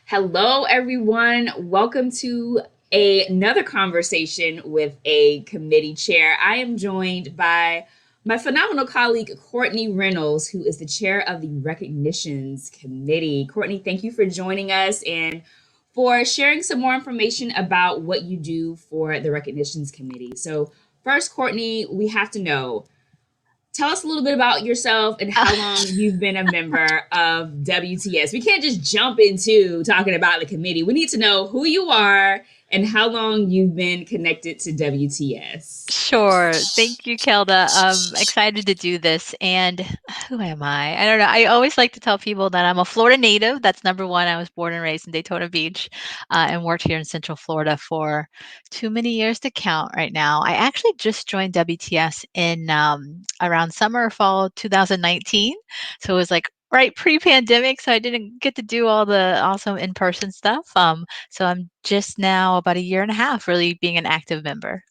Hello, everyone. Welcome to another conversation with a committee chair. I am joined by my phenomenal colleague, Courtney Reynolds, who is the chair of the Recognitions Committee. Courtney, thank you for joining us and for sharing some more information about what you do for the Recognitions Committee. So, first, Courtney, we have to know, tell us a little bit about yourself and how long you've been a member of WTS. We can't just jump into talking about the committee. We need to know who you are and how long you've been connected to WTS. Sure. Thank you, Kelda. I'm excited to do this. And who am I? I don't know. I always like to tell people that I'm a Florida native. That's number one. I was born and raised in Daytona Beach, and worked here in Central Florida for too many years to count right now. I actually just joined WTS in around summer or fall 2019. So it was like right pre-pandemic. So I didn't get to do all the awesome in-person stuff. So I'm just now about a year and a half really being an active member.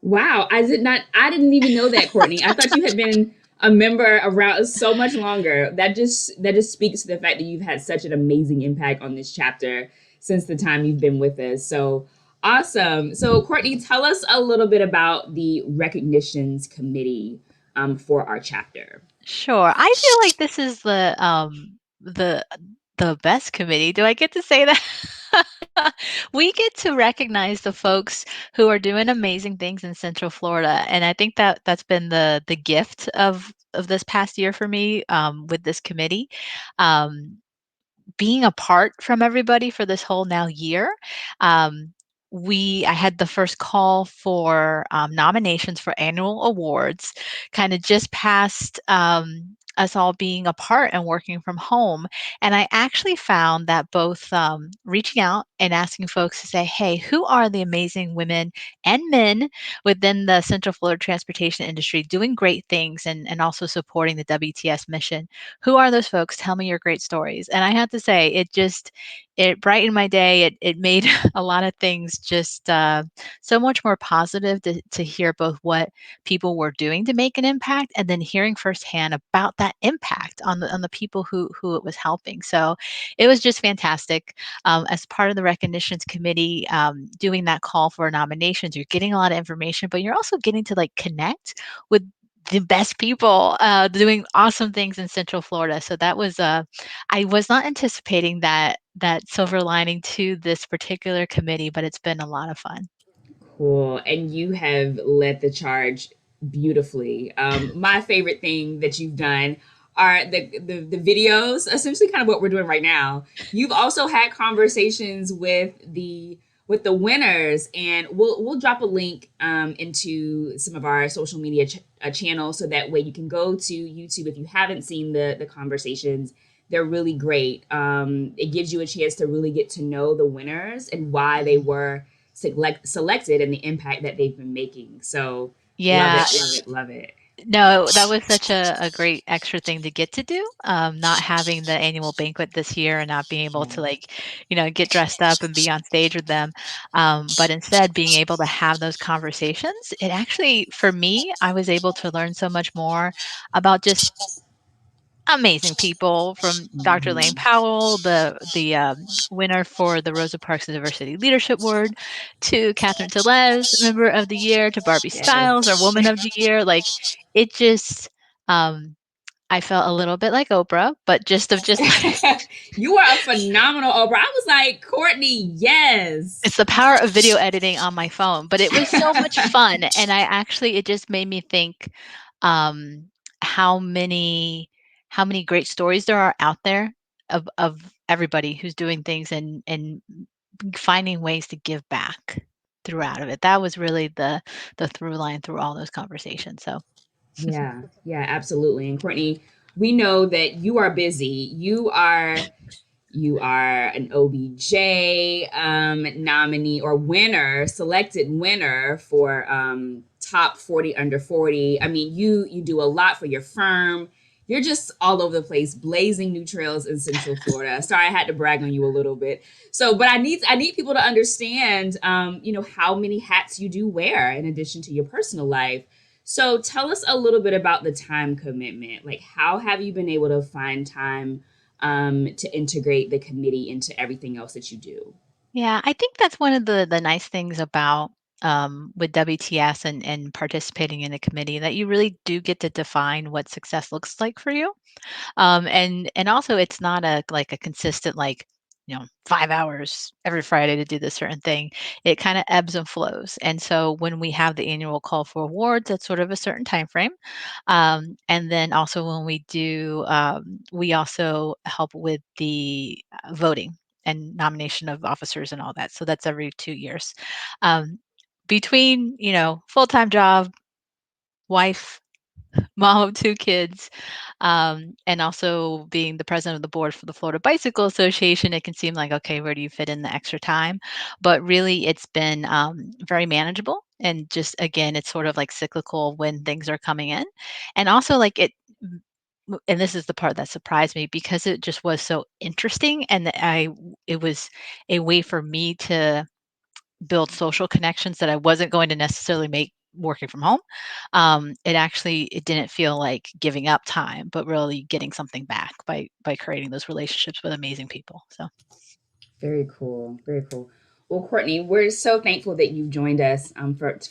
Wow, I didn't even know that, Courtney. I thought you had been a member around so much longer. That just speaks to the fact that you've had such an amazing impact on this chapter since the time you've been with us. So awesome. So Courtney, tell us a little bit about the Recognitions Committee for our chapter. Sure. I feel like this is the best committee. Do I get to say that? We get to recognize the folks who are doing amazing things in Central Florida, and I think that that's been the gift of this past year for me with this committee. Um, Being apart from everybody for this whole now year, um, I had the first call for nominations for annual awards, kind of just past us all being apart and working from home. And I actually found that both reaching out and asking folks to say, hey, who are the amazing women and men within the Central Florida transportation industry doing great things and also supporting the WTS mission? Who are those folks? Tell me your great stories. And I have to say, it brightened my day. It made a lot of things just so much more positive to hear both what people were doing to make an impact, and then hearing firsthand about that impact on the people who it was helping. So it was just fantastic. As part of the recognitions committee, doing that call for nominations, you're getting a lot of information, but you're also getting to like connect with the best people doing awesome things in Central Florida. So that was I was not anticipating that silver lining to this particular committee, but it's been a lot of fun. Cool. And you have led the charge beautifully. My favorite thing that you've done are the videos, essentially kind of what we're doing right now. You've also had conversations with the winners, and we'll drop a link into some of our social media channels so that way you can go to YouTube if you haven't seen the conversations. They're really great. It gives you a chance to really get to know the winners and why they Mhm. were selected and the impact that they've been making. So love Yeah, it, love it, love it. no, that was such a great extra thing to get to do. Not having the annual banquet this year and not being able to like, get dressed up and be on stage with them. But instead being able to have those conversations, it actually, for me, I was able to learn so much more about just amazing people from Dr. Lane Mhm. Powell, the winner for the Rosa Parks Diversity Leadership Award, to Catherine Tellez, Member of the Year, to Barbie Styles, our Woman of the Year. Like it just, um, I felt a little bit like Oprah, but just of just like Yes. You are a phenomenal Oprah. I was like, Courtney, it's yes. the power of video editing on my phone. But it was so much fun, and it just made me think um, how many great stories there are out there of everybody who's doing things and finding ways to give back throughout of it. That was really the through line through all those conversations. So Yeah, yeah, absolutely. And Courtney, we know that you are busy. You are an OBJ nominee or winner, selected winner for top 40 under 40. I mean, you do a lot for your firm. You're just all over the place, blazing new trails in Central Florida. Sorry, I had to brag on you a little bit. So, but I need people to understand, how many hats you do wear in addition to your personal life. So, tell us a little bit about the time commitment. Like, how have you been able to find time to integrate the committee into everything else that you do? Yeah, I think that's one of the nice things about, with WTS and participating in a committee, that you really do get to define what success looks like for you. And also it's not a like a consistent, like, 5 hours every Friday to do this certain thing. It kinda ebbs and flows. And so when we have the annual call for awards, that's sort of a certain time frame. And then also when we also help with the voting and nomination of officers and all that. So that's every 2 years. Um, Between, full-time job, wife, mom of 2 kids, and also being the president of the board for the Florida Bicycle Association, it can seem like, okay, where do you fit in the extra time? But really, it's been very manageable. And just again, it's sort of like cyclical when things are coming in. And also, like and this is the part that surprised me because it just was so interesting. And it was a way for me to build social connections that I wasn't going to necessarily make working from home. It didn't feel like giving up time, but really getting something back by creating those relationships with amazing people. So Very cool. Very cool. Well, Courtney, we're so thankful that you joined us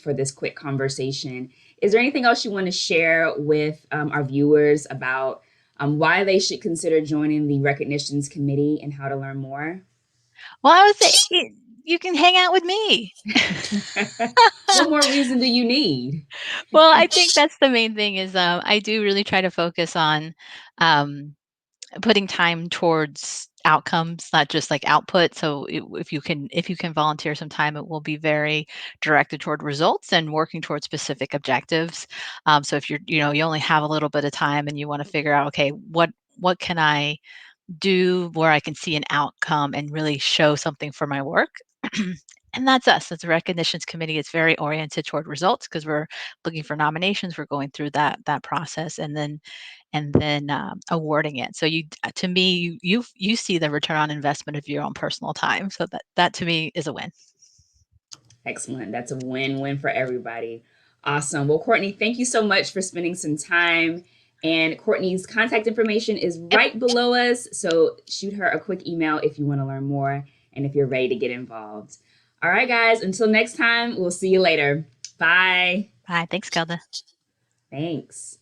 for this quick conversation. Is there anything else you want to share with our viewers about why they should consider joining the Recognitions Committee and how to learn more? well, I would say you can hang out with me. What more reason do you need? Well, I think that's the main thing is I do really try to focus on um, putting time towards outcomes, not just like output. So if you can volunteer some time, it will be very directed toward results and working towards specific objectives. So if you only have a little bit of time and you want to figure out, okay, what can I do where I can see an outcome and really show something for my work. And that's us. It's a recognitions committee. It's very oriented toward results because we're looking for nominations. We're going through that process and then awarding it. So to me, you see the return on investment of your own personal time. So that to me is a win. Excellent. That's a win-win for everybody. Awesome. Well, Courtney, thank you so much for spending some time. And Courtney's contact information is Yep. right below us. So shoot her a quick email if you want to learn more and if you're ready to get involved. All right, guys. Until next time, we'll see you later. Bye. Bye. Thanks, Gelda. Thanks.